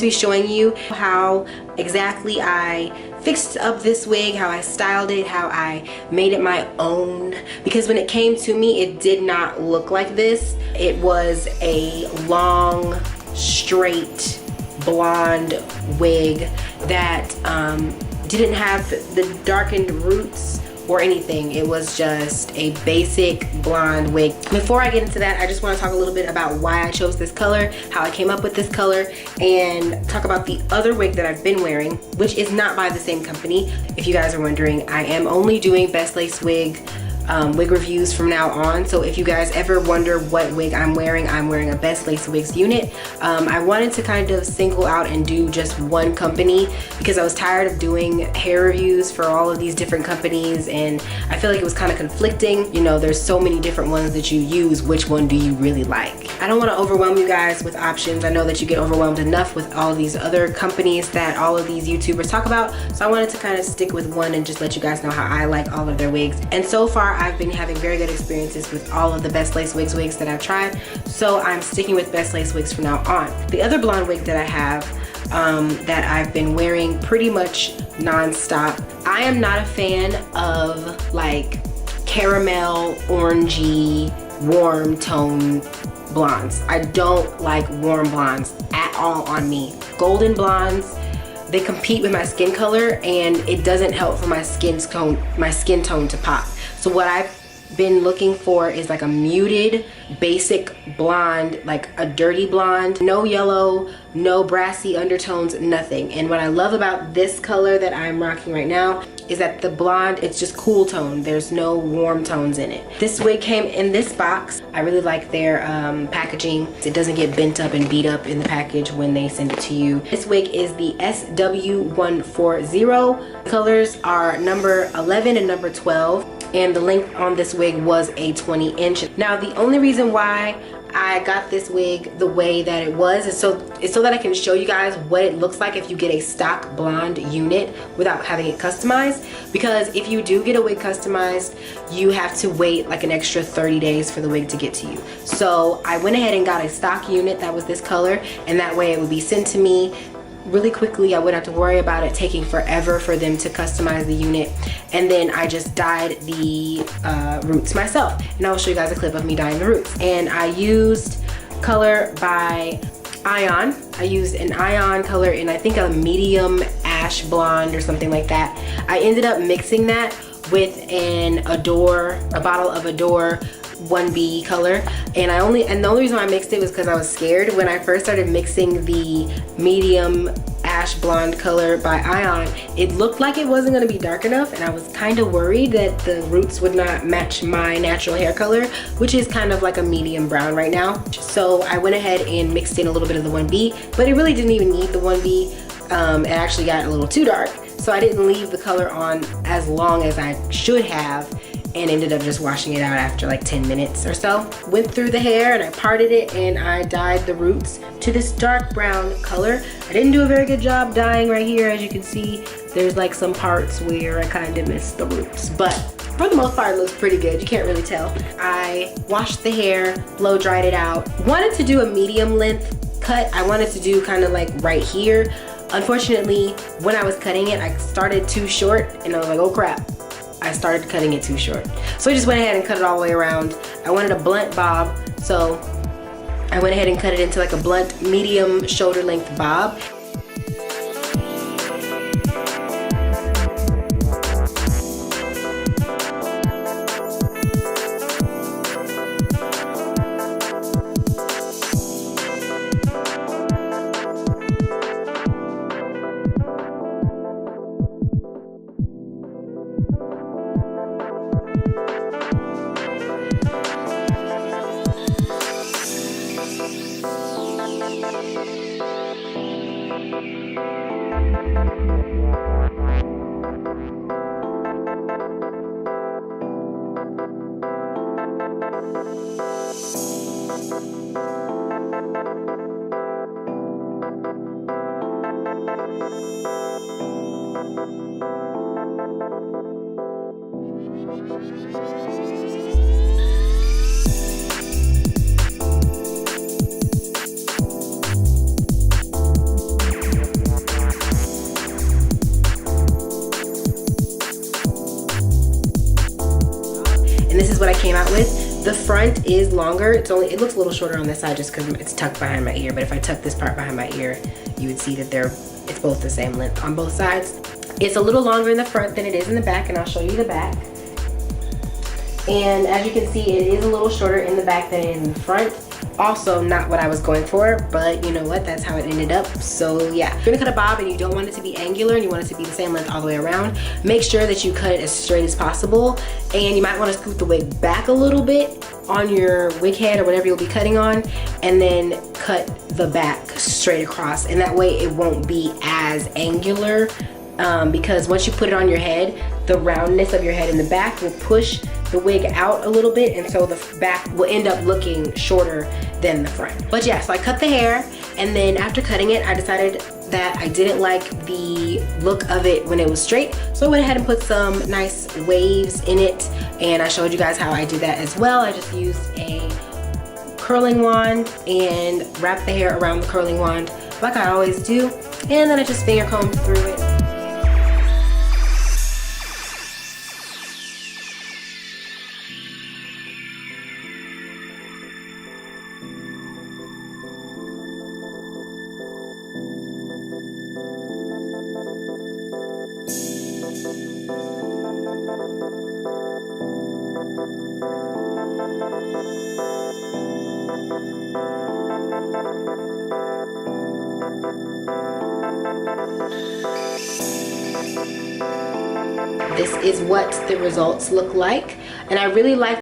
Be showing you how exactly I fixed up this wig, how I styled it, how I made it my own, because when it came to me it did not look like this. It was a long straight blonde wig that didn't have the darkened roots or anything. It was just a basic blonde wig. Before I get into that, I just want to talk a little bit about why I chose this color, how I came up with this color, and talk about the other wig that I've been wearing, which is not by the same company. If you guys are wondering, I am only doing Best Lace wig reviews from now on. So if you guys ever wonder what wig I'm wearing a Best Lace Wigs unit. I wanted to kind of single out and do just one company because I was tired of doing hair reviews for all of these different companies, and I feel like it was kind of conflicting. You know, there's so many different ones that you use. Which one do you really like? I don't want to overwhelm you guys with options. I know that you get overwhelmed enough with all these other companies that all of these YouTubers talk about, so I wanted to kind of stick with one and just let you guys know how I like all of their wigs. And so far I've been having very good experiences with all of the Best Lace wigs that I've tried, so I'm sticking with Best Lace wigs from now on. The other blonde wig that I have that I've been wearing pretty much non-stop, I am not a fan of like caramel, orangey, warm tone blondes. I don't like warm blondes at all on me. Golden blondes, they compete with my skin color and it doesn't help for my skin tone to pop. So what I've been looking for is like a muted basic blonde, like a dirty blonde, no yellow, no brassy undertones, nothing. And what I love about this color that I'm rocking right now is that the blonde, it's just cool tone. There's no warm tones in it. This wig came in this box. I really like their packaging. It doesn't get bent up and beat up in the package when they send it to you. This wig is the SW140. Colors are number 11 and number 12. And the length on this wig was a 20-inch. Now the only reason why I got this wig the way that it was is so that I can show you guys what it looks like if you get a stock blonde unit without having it customized. Because if you do get a wig customized, you have to wait like an extra 30 days for the wig to get to you. So I went ahead and got a stock unit that was this color, and that way it would be sent to me really quickly. I wouldn't have to worry about it taking forever for them to customize the unit. And then I just dyed the roots myself, and I'll show you guys a clip of me dyeing the roots. And I used color by Ion. I used an Ion color in I think a medium ash blonde or something like that. I ended up mixing that with a bottle of Adore 1B color, and the only reason I mixed it was because I was scared. When I first started mixing the medium ash blonde color by Ion, it looked like it wasn't going to be dark enough, and I was kind of worried that the roots would not match my natural hair color, which is kind of like a medium brown right now. So I went ahead and mixed in a little bit of the 1B, but it really didn't even need the 1B. It actually got a little too dark, so I didn't leave the color on as long as I should have, and ended up just washing it out after like 10 minutes or so. Went through the hair and I parted it, and I dyed the roots to this dark brown color. I didn't do a very good job dyeing right here. As you can see, there's like some parts where I kind of missed the roots, but for the most part it looks pretty good. You can't really tell. I washed the hair, blow dried it out. Wanted to do a medium length cut. I wanted to do kind of like right here. Unfortunately, when I was cutting it, I started too short, and I was like, oh crap, I started cutting it too short. So I just went ahead and cut it all the way around. I wanted a blunt bob, so I went ahead and cut it into like a blunt medium shoulder length bob. came out with. The front is longer. It looks a little shorter on this side just because it's tucked behind my ear, but if I tuck this part behind my ear, you would see that it's both the same length on both sides. It's a little longer in the front than it is in the back, and I'll show you the back. And as you can see, it is a little shorter in the back than in the front. Also not what I was going for, but you know what, that's how it ended up. So yeah, if you're gonna cut a bob and you don't want it to be angular and you want it to be the same length all the way around, make sure that you cut it as straight as possible. And you might want to scoot the wig back a little bit on your wig head or whatever you'll be cutting on, and then cut the back straight across, and that way it won't be as angular, because once you put it on your head, the roundness of your head in the back will push the wig out a little bit, and so the back will end up looking shorter than the front. But yeah, so I cut the hair, and then after cutting it, I decided that I didn't like the look of it when it was straight, so I went ahead and put some nice waves in it, and I showed you guys how I do that as well. I just used a curling wand and wrapped the hair around the curling wand like I always do, and then I just finger combed through it. This is what the results look like, and I really like